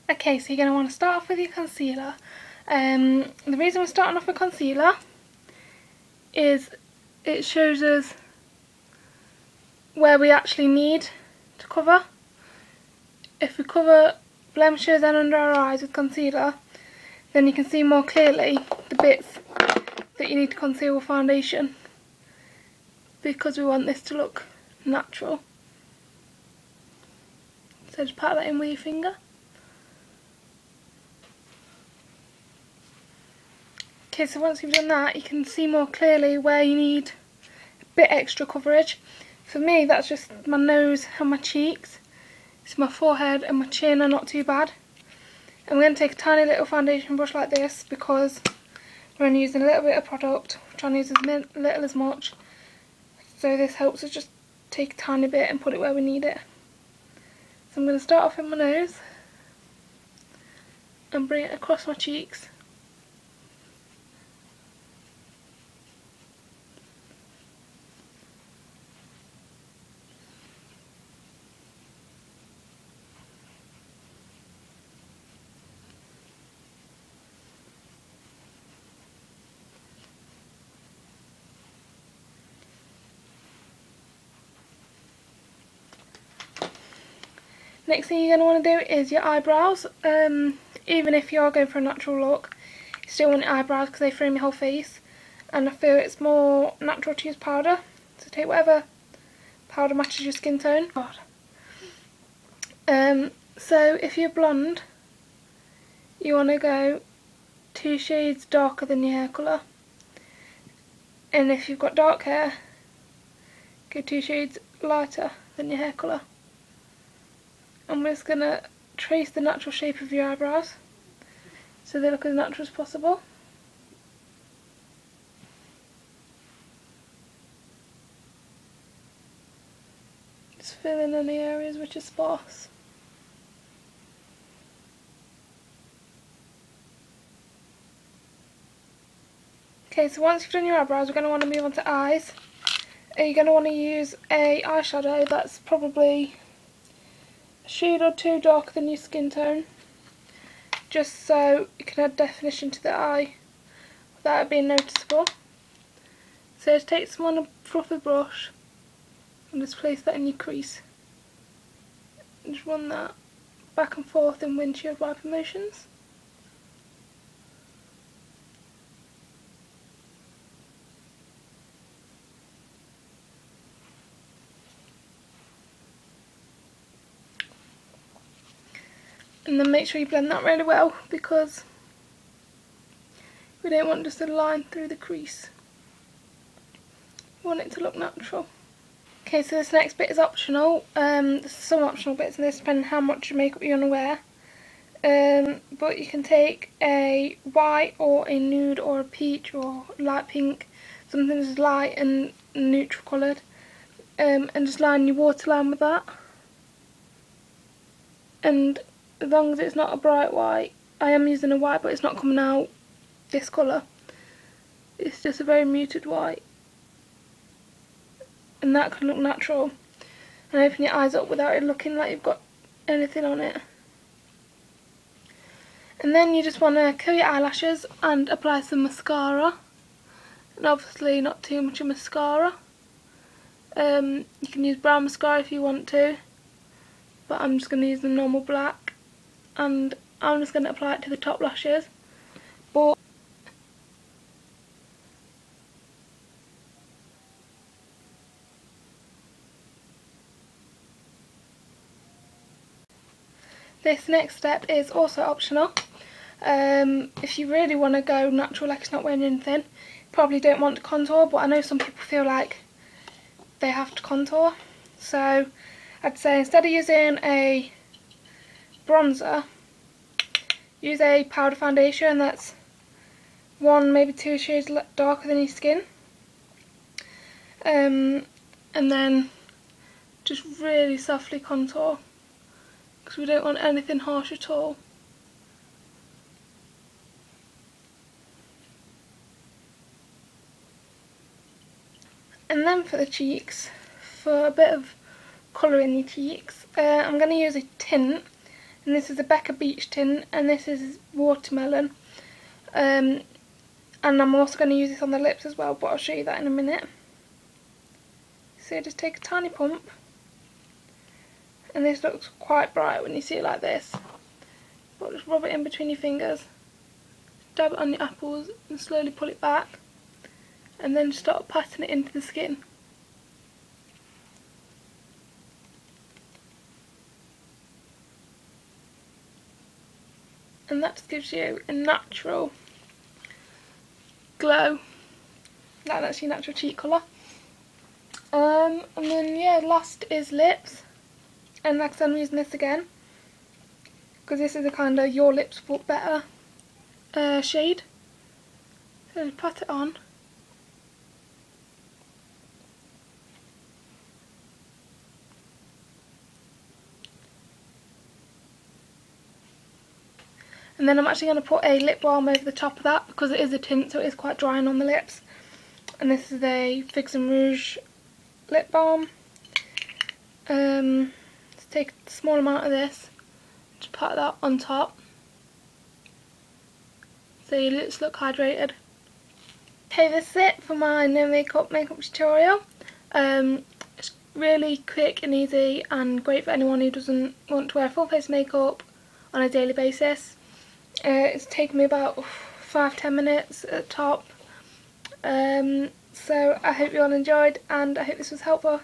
Okay, so you're going to want to start off with your concealer. The reason we're starting off with concealer is it shows us where we actually need to cover. If we cover blemishes and under our eyes with concealer, then you can see more clearly the bits that you need to conceal with foundation, because we want this to look natural. So just pat that in with your finger. Okay, so once you've done that, you can see more clearly where you need a bit extra coverage. For me, that's just my nose and my cheeks. So my forehead and my chin are not too bad. And we're going to take a tiny little foundation brush like this because we're only using a little bit of product. We're trying to use as little as much. So this helps us just take a tiny bit and put it where we need it. So I'm going to start off in my nose and bring it across my cheeks. Next thing you're going to want to do is your eyebrows. Even if you are going for a natural look, you still want your eyebrows because they frame your whole face, and I feel it's more natural to use powder. So take whatever powder matches your skin tone. So if you're blonde, you want to go 2 shades darker than your hair colour, and if you've got dark hair, go 2 shades lighter than your hair colour. And we're just going to trace the natural shape of your eyebrows so they look as natural as possible. Just fill in any areas which are sparse. Okay, so once you've done your eyebrows, we're going to want to move on to eyes. You're going to want to use a eyeshadow that's probably shade or 2 darker than your skin tone, just so you can add definition to the eye without it being noticeable. So just take some on a fluffy brush and just place that in your crease and just run that back and forth in windshield wiper motions. And then make sure you blend that really well, because we don't want just a line through the crease. We want it to look natural. Okay, so this next bit is optional. There's some optional bits in this depending on how much makeup you want to wear. But you can take a white or a nude or a peach or light pink, something that's light and neutral coloured, and just line your waterline with that. And as long as it's not a bright white, I am using a white but it's not coming out this colour, it's just a very muted white, and that can look natural and open your eyes up without it looking like you've got anything on it. And then you just want to curl your eyelashes and apply some mascara, and obviously not too much of mascara. You can use brown mascara if you want to, but I'm just going to use the normal black, and I'm just going to apply it to the top lashes. But this next step is also optional. If you really want to go natural, like it's not wearing anything, you probably don't want to contour, but I know some people feel like they have to contour. So I'd say instead of using a bronzer, use a powder foundation that's 1, maybe 2 shades darker than your skin, and then just really softly contour, because we don't want anything harsh at all. And then for the cheeks, for a bit of colour in your cheeks, I'm going to use a tint. and this is a Becca Beach Tint, and this is Watermelon. And I'm also going to use this on the lips as well, but I'll show you that in a minute. So just take a tiny pump, and this looks quite bright when you see it like this, but just rub it in between your fingers, dab it on your apples and slowly pull it back, and then start patting it into the skin. And that just gives you a natural glow, like that's your natural cheek colour. And then yeah, last is lips, and like I said, I'm using this again because this is a kind of your lips but better shade. So just pat it on. And then I'm actually going to put a lip balm over the top of that because it is a tint, so it is quite drying on the lips. And this is a Figs and Rouge lip balm. Let's take a small amount of this, just pat that on top so your lips look hydrated. Okay, this is it for my no makeup tutorial. It's really quick and easy and great for anyone who doesn't want to wear full face makeup on a daily basis. It's taken me about 5-10 minutes at the top. So I hope you all enjoyed, and I hope this was helpful.